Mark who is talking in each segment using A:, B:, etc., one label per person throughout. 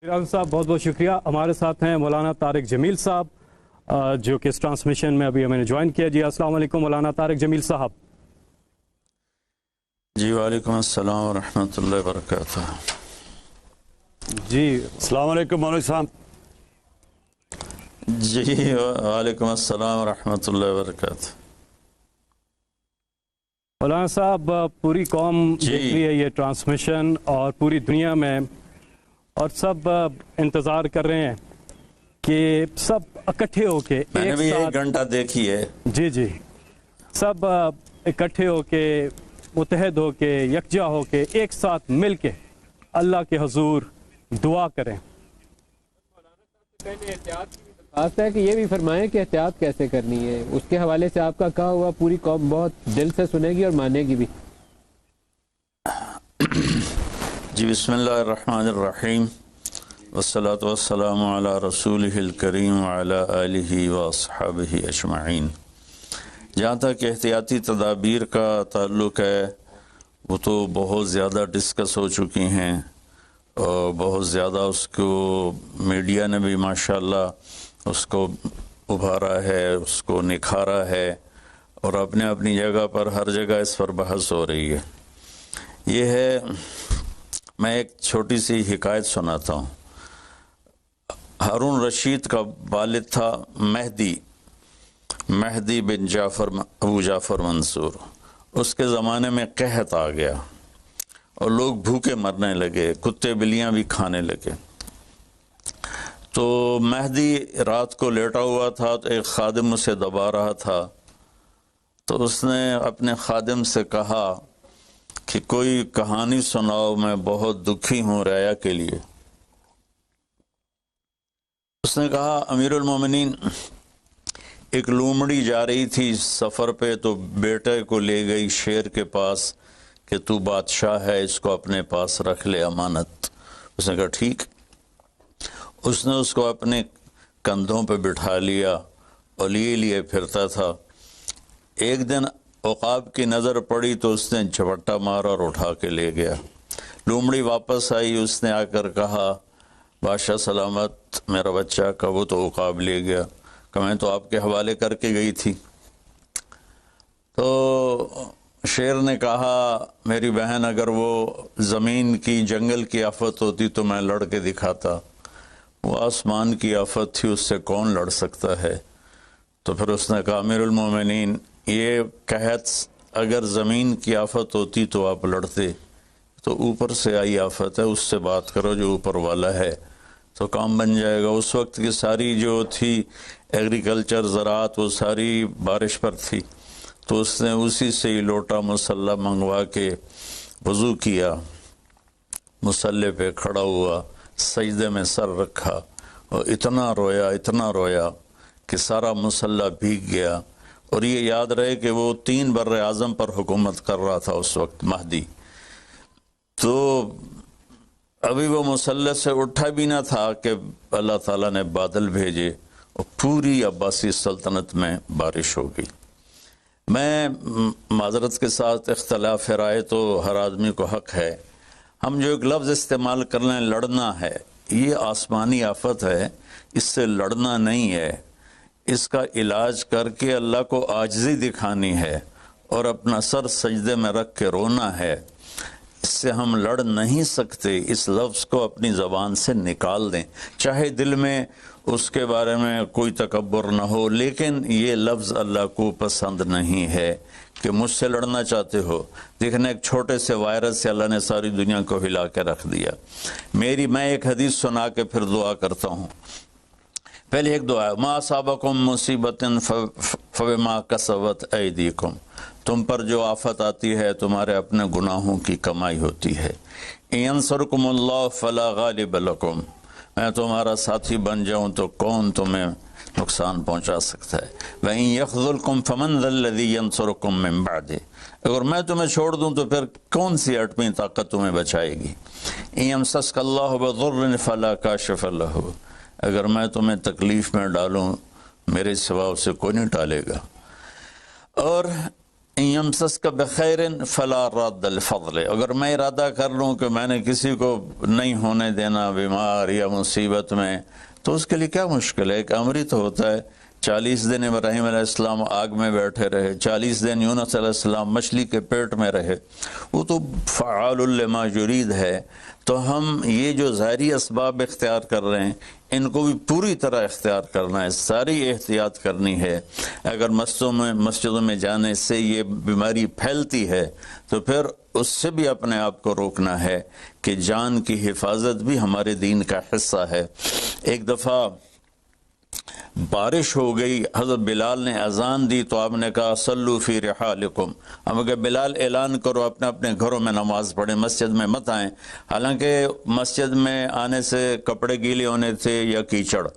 A: फिराज साहब बहुत बहुत शुक्रिया। हमारे साथ हैं मौलाना तारिक जमील साहब जो कि इस ट्रांसमिशन में अभी हमें ज्वाइन किया। जी अस्सलाम वालेकुम मौलाना तारिक जमील साहब।
B: जी वालेकुम अस्सलाम व रहमतुल्लाहि व बरकातुहू।
A: जी
C: अस्सलाम वालेकुम मौलवी साहब।
B: जी वालेकुम अस्सलाम व रहमतुल्लाहि व बरकातुहू।
A: मौलाना साहब पूरी कौम
B: जी।
A: देख रही है ये ट्रांसमिशन और पूरी दुनिया में, और सब इंतज़ार कर रहे हैं कि सब इकट्ठे होके
B: मैंने भी
A: एक
B: एक
A: साथ,
B: घंटा देखी है।
A: जी जी, सब इकट्ठे होके मुत्तहद होके यकजा होके एक साथ मिल के अल्लाह के हुजूर दुआ करें।
D: बात है कि ये भी फरमाएं कि एहतियात कैसे करनी है, उसके हवाले से आपका कहा हुआ पूरी कौम बहुत दिल से सुनेगी और मानेगी भी।
B: जी बिस्मिल्लाहिर्रहमानिर्रहीम वस्सलातु वस्सलामु अला रसूलिहिल करीम व अला आलिहि व अस्हाबिहि अजमईन। जहाँ तक एहतियाती तदाबीर का ताल्लुक़ है वो तो बहुत ज़्यादा डिस्कस हो चुकी हैं और बहुत ज़्यादा उसको मीडिया ने भी माशाअल्लाह उसको उभारा है, उसको निखारा है और अपने अपनी जगह पर हर जगह इस पर बहस हो रही है। ये है, मैं एक छोटी सी हिकायत सुनाता हूँ। हारून रशीद का वालिद था महदी बिन अबू जाफ़र मंसूर। उसके ज़माने में कहत आ गया और लोग भूखे मरने लगे, कुत्ते बिल्लियाँ भी खाने लगे। तो महदी रात को लेटा हुआ था तो एक खादिम उसे दबा रहा था। तो उसने अपने खादिम से कहा कि कोई कहानी सुनाओ, मैं बहुत दुखी हूँ रया के लिए। उसने कहा अमीरुल मोमिनीन, एक लोमड़ी जा रही थी सफ़र पे तो बेटे को ले गई शेर के पास कि तू बादशाह है, इसको अपने पास रख ले अमानत। उसने कहा ठीक। उसने उसको अपने कंधों पे बिठा लिया और लिए फिरता था। एक दिन औकाब की नज़र पड़ी तो उसने झपट्टा मारा और उठा के ले गया। लोमड़ी वापस आई, उसने आकर कहा बादशाह सलामत, मेरा बच्चा। का वो तो औकाब ले गया। कि मैं तो आपके हवाले करके गई थी। तो शेर ने कहा मेरी बहन, अगर वो ज़मीन की जंगल की आफत होती तो मैं लड़ के दिखाता, वो आसमान की आफत थी, उससे कौन लड़ सकता है। तो फिर उसने कहा अमीरुल मोमिनीन, ये कहत अगर ज़मीन की आफत होती तो आप लड़ते, तो ऊपर से आई आफत है, उससे बात करो जो ऊपर वाला है, तो काम बन जाएगा। उस वक्त की सारी जो थी एग्रीकल्चर ज़राअत वो सारी बारिश पर थी। तो उसने उसी से ही लोटा मुसल्ला मंगवा के वज़ू किया, मुसल्ले पे खड़ा हुआ, सजदे में सर रखा और इतना रोया कि सारा मुसल्ला भीग गया। और ये याद रहे कि वो 3 बर्र आज़म पर हुकूमत कर रहा था उस वक्त महदी। तो अभी वो मुसल्ले से उठा भी ना था कि अल्लाह ताला ने बादल भेजे और पूरी अब्बासी सल्तनत में बारिश हो गई। मैं माजरत के साथ इख्तलाफ राय तो हर आदमी को हक है। हम जो एक लफ्ज़ इस्तेमाल कर लें लड़ना है, ये आसमानी आफत है, इससे लड़ना नहीं है। इसका इलाज करके अल्लाह को आजिज़ी दिखानी है और अपना सर सजदे में रख के रोना है। इससे हम लड़ नहीं सकते। इस लफ्ज़ को अपनी ज़बान से निकाल दें, चाहे दिल में उसके बारे में कोई तकब्बुर न हो, लेकिन ये लफ्ज़ अल्लाह को पसंद नहीं है कि मुझसे लड़ना चाहते हो। देखना एक छोटे से वायरस से अल्लाह ने सारी दुनिया को हिला के रख दिया। मैं एक हदीस सुना के फिर दुआ करता हूँ। पहले एक दुआ, मा असाबकुम मुसीबतिन फबिमा कसबत ऐदीकुम, तुम पर जो आफत आती है तुम्हारे अपने गुनाहों की कमाई होती है। यंसुरकुमुल्लाह फला गालिब लकुम, मैं तुम्हारा साथी बन जाऊं तो कौन तुम्हें नुकसान पहुंचा सकता है। वहीं यख़्ज़ुलकुम फमन ज़ल्लज़ी यंसुरकुम मिन बअदी, अगर मैं तुम्हें छोड़ दूं तो फिर कौन सी अटमी ताकत तुम्हें बचाएगी। यमसस्कल्लाहु बिदुर्रिन फला काशिफ़ लहू, अगर मैं तुम्हें तकलीफ़ में डालूं मेरे सिवा उसे कोई नहीं टालेगा। और यमसस्क बखैरिन फला रद्द लिफज़लिह, अगर मैं इरादा कर लूँ कि मैंने किसी को नहीं होने देना बीमार या मुसीबत में, तो उसके लिए क्या मुश्किल है। एक अमर ही तो होता है। 40 दिन इब्राहीम अलैहिस्सलाम आग में बैठे रहे, 40 दिन यूनुस अलैहिस्सलाम मछली के पेट में रहे, वो तो फ़आलुल लिमा युरीद है। तो हम ये जो ज़ाहिरी असबाब इख्तियार कर रहे हैं, इनको भी पूरी तरह इख्तियार करना है, सारी एहतियात करनी है। अगर मस्जिदों में जाने से ये बीमारी फैलती है तो फिर उससे भी अपने आप को रोकना है कि जान की हिफाजत भी हमारे दीन का हिस्सा है। एक दफ़ा बारिश हो गई, हज़रत बिलाल ने अजान दी तो आपने कहा सल्लू फी रिहालिकुम, हम अगर बिलाल ऐलान करो अपने अपने घरों में नमाज पढ़ें, मस्जिद में मत आएँ। हालांकि मस्जिद में आने से कपड़े गीले होने थे या कीचड़,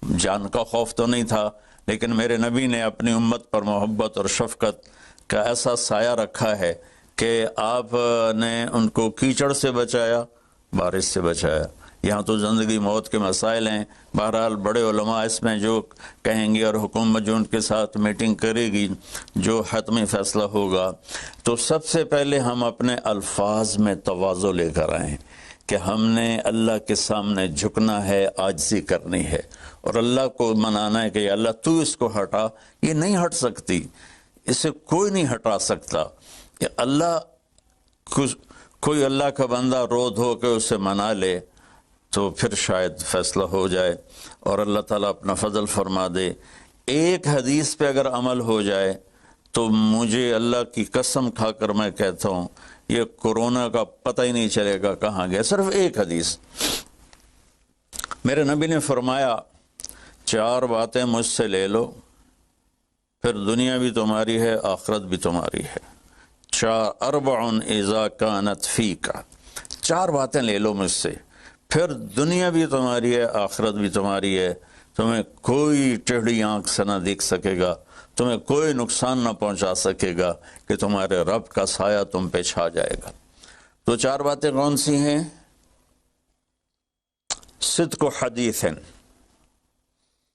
B: जान का खौफ तो नहीं था, लेकिन मेरे नबी ने अपनी उम्मत पर मोहब्बत और शफकत का ऐसा साया रखा है कि आपने उनको कीचड़ से बचाया, बारिश से बचाया। यहाँ तो ज़िंदगी मौत के मसाइल हैं। बहरहाल बड़े उलमा इसमें जो कहेंगे और हुकूमत जो उनके साथ मीटिंग करेगी, जो हतमी फ़ैसला होगा, तो सबसे पहले हम अपने अल्फाज में तवाज़ु लेकर आएँ कि हमने अल्लाह के सामने झुकना है, आजिज़ी करनी है और अल्लाह को मनाना है कि अल्लाह तू इसको हटा। ये नहीं हट सकती, इसे कोई नहीं हटा सकता। कि अल्लाह कोई अल्लाह का बंदा रो धो के उसे मना ले तो फिर शायद फैसला हो जाए और अल्लाह ताला अपना फजल फरमा दे। एक हदीस पे अगर अमल हो जाए तो मुझे अल्लाह की कसम खाकर मैं कहता हूँ ये कोरोना का पता ही नहीं चलेगा कहाँ गया। सिर्फ एक हदीस। मेरे नबी ने फरमाया 4 बातें मुझसे ले लो, फिर दुनिया भी तुम्हारी है, आखिरत भी तुम्हारी है। 4 अर्बउन इज़ा कानत फीका, 4 बातें ले लो मुझसे, फिर दुनिया भी तुम्हारी है, आखिरत भी तुम्हारी है। तुम्हें कोई टेढ़ी आंख से ना देख सकेगा, तुम्हें कोई नुकसान ना पहुंचा सकेगा कि तुम्हारे रब का साया तुम पे छा जाएगा। तो 4 बातें कौन सी हैं? सिद्क़ु हदीसन,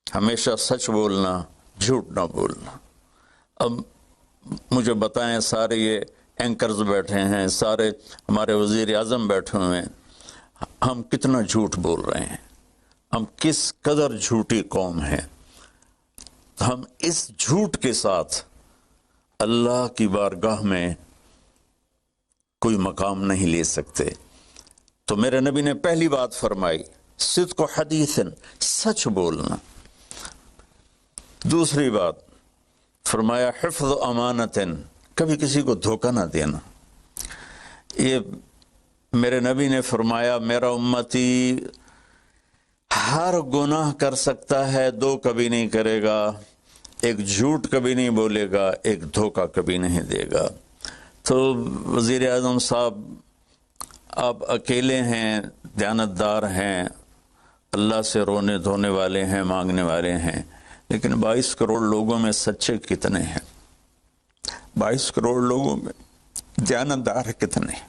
B: हमेशा सच बोलना, झूठ ना बोलना। अब मुझे बताएं, सारे ये एंकर्स बैठे हैं, सारे हमारे वज़ीर आज़म बैठे हुए हैं, हम कितना झूठ बोल रहे हैं, हम किस कदर झूठी कौम है। हम इस झूठ के साथ अल्लाह की बारगाह में कोई मकाम नहीं ले सकते। तो मेरे नबी ने पहली बात फरमाई सिद्क़ु हदीसन, सच बोलना। दूसरी बात फरमाया हिफ्ज़ अमानतन, कभी किसी को धोखा ना देना। ये मेरे नबी ने फरमाया मेरा उम्मती हर गुनाह कर सकता है, 2 कभी नहीं करेगा, एक झूठ कभी नहीं बोलेगा, एक धोखा कभी नहीं देगा। तो वज़ीर आज़म साहब आप अकेले हैं, दयानतदार हैं, अल्लाह से रोने धोने वाले हैं, मांगने वाले हैं, लेकिन 22 करोड़ लोगों में सच्चे कितने हैं? 22 करोड़ लोगों में दयानतदार कितने हैं?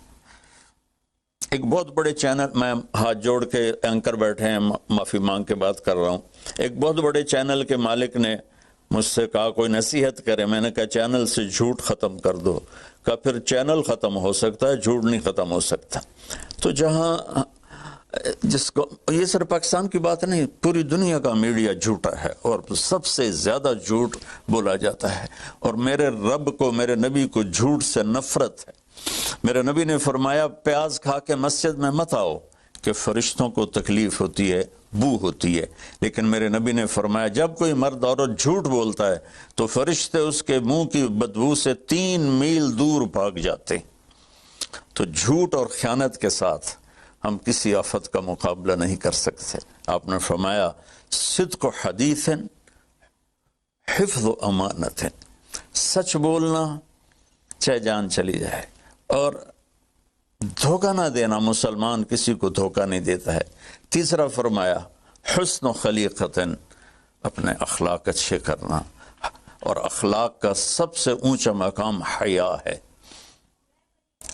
B: एक बहुत बड़े चैनल, मैं हाथ जोड़ के एंकर बैठे हैं, माफ़ी मांग के बात कर रहा हूँ, एक बहुत बड़े चैनल के मालिक ने मुझसे कहा कोई नसीहत करे। मैंने कहा चैनल से झूठ ख़त्म कर दो। कहा फिर चैनल ख़त्म हो सकता है, झूठ नहीं ख़त्म हो सकता। तो जहाँ जिसको, ये सिर्फ पाकिस्तान की बात नहीं, पूरी दुनिया का मीडिया झूठा है और सबसे ज़्यादा झूठ बोला जाता है। और मेरे रब को, मेरे नबी को झूठ से नफ़रत है। मेरे नबी ने फरमाया प्याज खा के मस्जिद में मत आओ कि फरिश्तों को तकलीफ होती है, बू होती है। लेकिन मेरे नबी ने फरमाया जब कोई मर्द औरत झूठ बोलता है तो फरिश्ते उसके मुंह की बदबू से 3 मील दूर भाग जाते। तो झूठ और ख़यानत के साथ हम किसी आफत का मुकाबला नहीं कर सकते। आपने फरमाया सिद्क़ु हदीसन हिफ्ज़ अमानतन, सच बोलना चाहे जान चली जाए, और धोखा ना देना। मुसलमान किसी को धोखा नहीं देता है। तीसरा फरमाया हुस्न खलीक़तन, अपने अखलाक अच्छे करना, और अखलाक का सबसे ऊंचा मकाम हया है।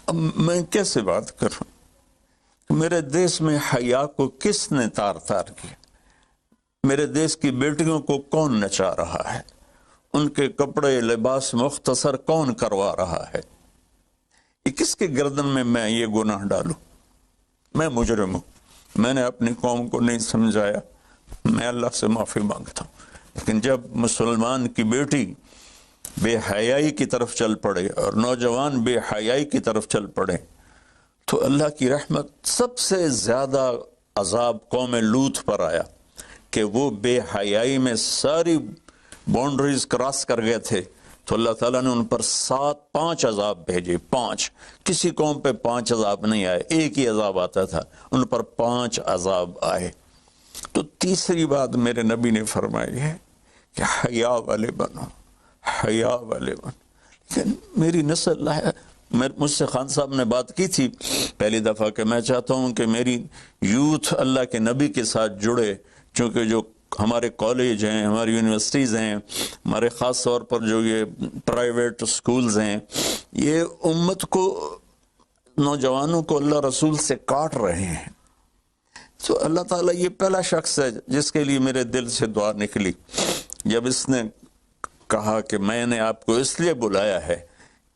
B: अब मैं कैसे बात करूं? मेरे देश में हया को किसने तार तार किया? मेरे देश की बेटियों को कौन नचा रहा है? ان کے کپڑے لباس مختصر کون کروا رہا ہے؟ یہ کس کے گردن میں یہ گناہ ڈالوں؟ میں مجرم ہوں، میں نے اپنی قوم کو نہیں سمجھایا، میں اللہ سے معافی مانگتا ہوں۔ لیکن جب مسلمان کی بیٹی بے حیائی کی طرف چل پڑے اور نوجوان بے حیائی کی طرف چل پڑے تو اللہ کی رحمت، سب سے زیادہ عذاب قوم لوط پر آیا کہ وہ بے حیائی میں ساری باؤنڈریز کراس کر گئے تھے، تو اللہ تعالیٰ نے ان پر 5 عذاب بھیجے۔ 5، کسی قوم پہ 5 عذاب نہیں آئے، ایک ہی عذاب آتا تھا، ان پر 5 عذاب آئے۔ تو تیسری بات میرے نبی نے فرمائی ہے کہ حیا والے بنو، حیا والے بنو۔ لیکن میری نسل ہے، مجھ سے خان صاحب نے بات کی تھی پہلی دفعہ کہ میں چاہتا ہوں کہ میری یوتھ اللہ کے نبی کے ساتھ جڑے، چونکہ جو ہمارے کالج ہیں، ہماری یونیورسٹیز ہیں، ہمارے خاص طور پر جو یہ پرائیویٹ سکولز ہیں، یہ امت کو، نوجوانوں کو اللہ رسول سے کاٹ رہے ہیں۔ تو اللہ تعالیٰ یہ پہلا شخص ہے جس کے لیے میرے دل سے دعا نکلی جب اس نے کہا کہ میں نے آپ کو اس لیے بلایا ہے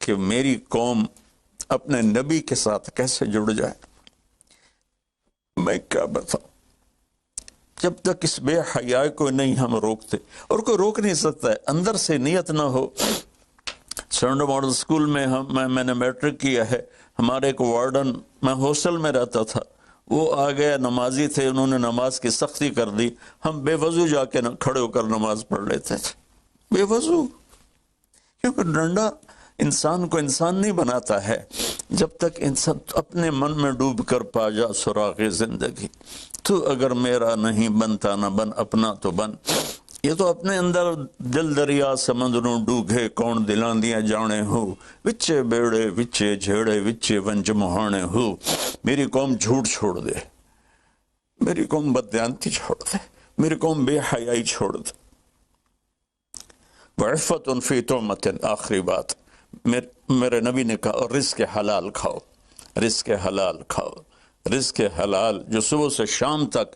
B: کہ میری قوم اپنے نبی کے ساتھ کیسے جڑ جائے۔ میں کیا بتاؤں، جب تک اس بے حیائی کو نہیں ہم روکتے، اور کوئی روک نہیں سکتا ہے، اندر سے نیت نہ ہو۔ سرنڈو ماڈل سکول میں میں نے میٹرک کیا ہے، ہمارے ایک وارڈن، میں ہاسٹل میں رہتا تھا، وہ آ گیا، نمازی تھے، انہوں نے نماز کی سختی کر دی، ہم بے وضو جا کے کھڑے ہو کر نماز پڑھ لیتے تھے، بے وضو، کیونکہ ڈنڈا انسان کو انسان نہیں بناتا ہے جب تک انسان اپنے من میں ڈوب کر پا جا سراغ زندگی۔ تو اگر میرا نہیں بنتا نہ بن، اپنا تو بن۔ یہ تو اپنے اندر دل دریا سمندروں ڈوگے، کون دلاں دیاں جانے ہو، وچے بیڑے وچے جھیڑے وچے ونج مہانے ہو۔ میری قوم جھوٹ چھوڑ دے، میری قوم بددیانتی چھوڑ دے، میری قوم بے حیائی چھوڑ دے۔ وعفت فی تہمت، آخری بات میرے نبی نے کہا، اور رزق حلال کھاؤ، رزق حلال کھاؤ، رزق حلال جو صبح سے شام تک،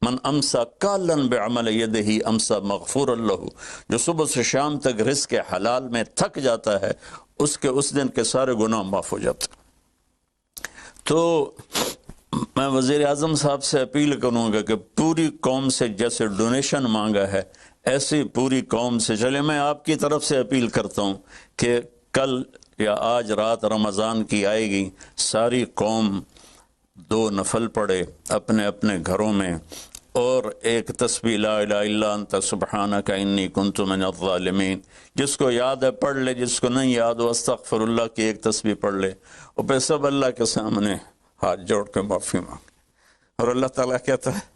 B: من امسا کالن بعمل یدہ امسا مغفور لہ، جو صبح سے شام تک رزق حلال میں تھک جاتا ہے اس کے اس دن کے سارے گناہ معاف ہو جاتے۔ تو میں وزیر اعظم صاحب سے اپیل کروں گا کہ پوری قوم سے جیسے ڈونیشن مانگا ہے ایسی پوری قوم سے چلے۔ میں آپ کی طرف سے اپیل کرتا ہوں کہ کل یا آج رات رمضان کی آئے گی، ساری قوم 2 نفل پڑھے اپنے اپنے گھروں میں، اور ایک تسبیح لا الہ الا انت سبحانک انی کنت من الظالمین، جس کو یاد ہے پڑھ لے، جس کو نہیں یاد ہو استغفر اللہ کی ایک تسبیح پڑھ لے، اور پھر سب اللہ کے سامنے ہاتھ جوڑ کے معافی مانگ۔ اور اللہ تعالیٰ کہتا ہے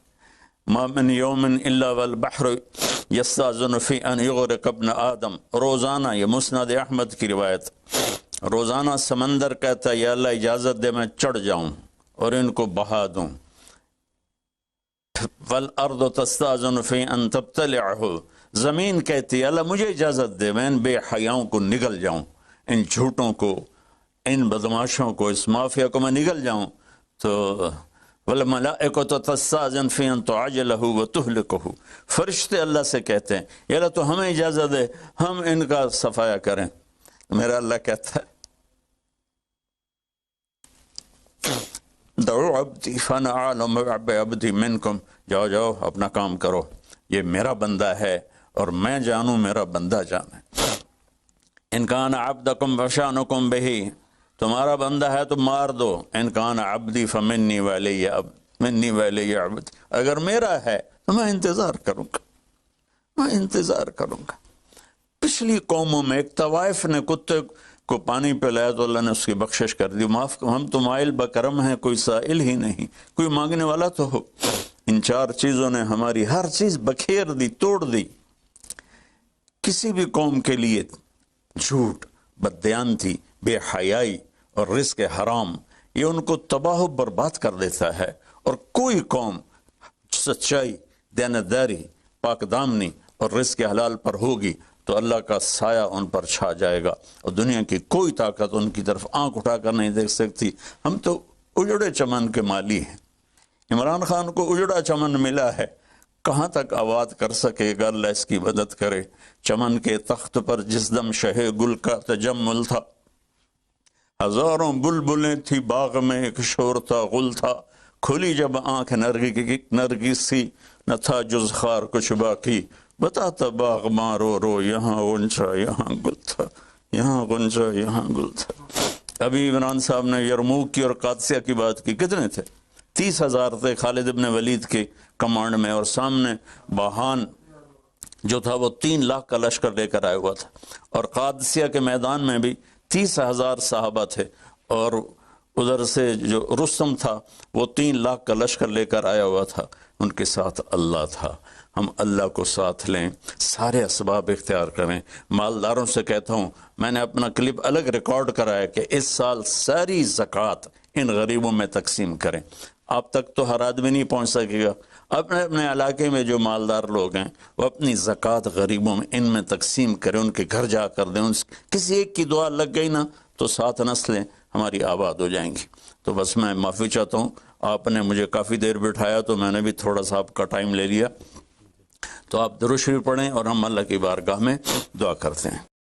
B: ما من یوم الا والبحر یستاذن فی ان یغرق ابن آدم، روزانہ، یہ مسند احمد کی روایت، روزانہ سمندر کہتا ہے یا اللہ اجازت دے میں چڑھ جاؤں اور ان کو بہا دوں۔ والارض تستاذن فی ان تبتلعہ، زمین کہتی ہے اللہ مجھے اجازت دے میں ان بے حیاؤں کو نگل جاؤں، ان جھوٹوں کو، ان بدماشوں کو، اس مافیا کو میں نگل جاؤں۔ تو والملائکۃ تستاذن فی ان تعجلہ وتہلکہ، فرشتے اللہ سے کہتے ہیں یا اللہ تو ہمیں اجازت دے ہم ان کا صفایا کریں۔ میرا اللہ کہتا ہے دعو عبدی فانا اعلم بعبدی منکم، جاؤ جاؤ اپنا کام کرو، یہ میرا بندہ ہے اور میں جانوں میرا بندہ جانے۔ ان کان عبدکم فشانکم بہی، تمہارا بندہ ہے تو مار دو، ان کان عبدی فمنی ولی منی ولی عبد، اگر میرا ہے تو میں انتظار کروں گا، میں انتظار کروں گا۔ پچھلی قوموں میں ایک طوائف نے کتے کو پانی پلایا تو اللہ نے اس کی بخشش کر دی، معاف، ہم تو مائل بکرم ہیں، کوئی سائل ہی نہیں، کوئی مانگنے والا تو ہو۔ ان 4 چیزوں نے ہماری ہر چیز بکھیر دی، توڑ دی۔ کسی بھی قوم کے لیے جھوٹ، بددیانتی، بے حیائی اور رزق حرام یہ ان کو تباہ و برباد کر دیتا ہے، اور کوئی قوم سچائی، دیانتداری، پاک دامنی اور رزق حلال پر ہوگی تو اللہ کا سایہ ان پر چھا جائے گا، اور دنیا کی کوئی طاقت ان کی طرف آنکھ اٹھا کر نہیں دیکھ سکتی۔ ہم تو اجڑے چمن کے مالی ہیں، عمران خان کو اجڑا چمن ملا ہے، کہاں تک آباد کر سکے گا، اللہ اس کی مدد کرے۔ چمن کے تخت پر جس دم شہ گل کا تجمل تھا، ہزاروں بلبلیں تھی باغ میں، ایک شور تھا غل تھا، کھلی جب آنکھ نرگس سی، نہ تھا جز خار کچھ باقی، بتاتا باغ ماں رو رو، یہاں غنچہ یہاں گل تھا، یہاں غنچہ یہاں گل تھا۔ ابھی عمران صاحب نے یرموک کی اور قادسیہ کی بات کی، کتنے تھے؟ 30,000 تھے خالد ابن ولید کے کمانڈ میں، اور سامنے باہان جو تھا وہ 3 لاکھ کا لشکر لے کر آیا ہوا تھا، اور قادسیہ کے میدان میں بھی 30,000 صحابہ تھے، اور ادھر سے جو رستم تھا وہ 3 لاکھ کا لشکر لے کر آیا ہوا تھا، ان کے ساتھ اللہ تھا۔ ہم اللہ کو ساتھ لیں، سارے اسباب اختیار کریں۔ مالداروں سے کہتا ہوں، میں نے اپنا کلپ الگ ریکارڈ کرایا کہ اس سال ساری زکوٰۃ ان غریبوں میں تقسیم کریں۔ آپ تک تو ہر آدمی نہیں پہنچ سکے گا، اپنے اپنے علاقے میں جو مالدار لوگ ہیں وہ اپنی زکوٰۃ غریبوں میں ان میں تقسیم کریں، ان کے گھر جا کر دیں۔ کسی ایک کی دعا لگ گئی نا تو 7 نسلیں ہماری آباد ہو جائیں گی۔ تو بس میں معافی چاہتا ہوں، آپ نے مجھے کافی دیر بٹھایا تو میں نے بھی تھوڑا سا آپ کا ٹائم لے لیا، تو آپ درود شریف پڑھیں اور ہم اللہ کی بارگاہ میں دعا کرتے ہیں۔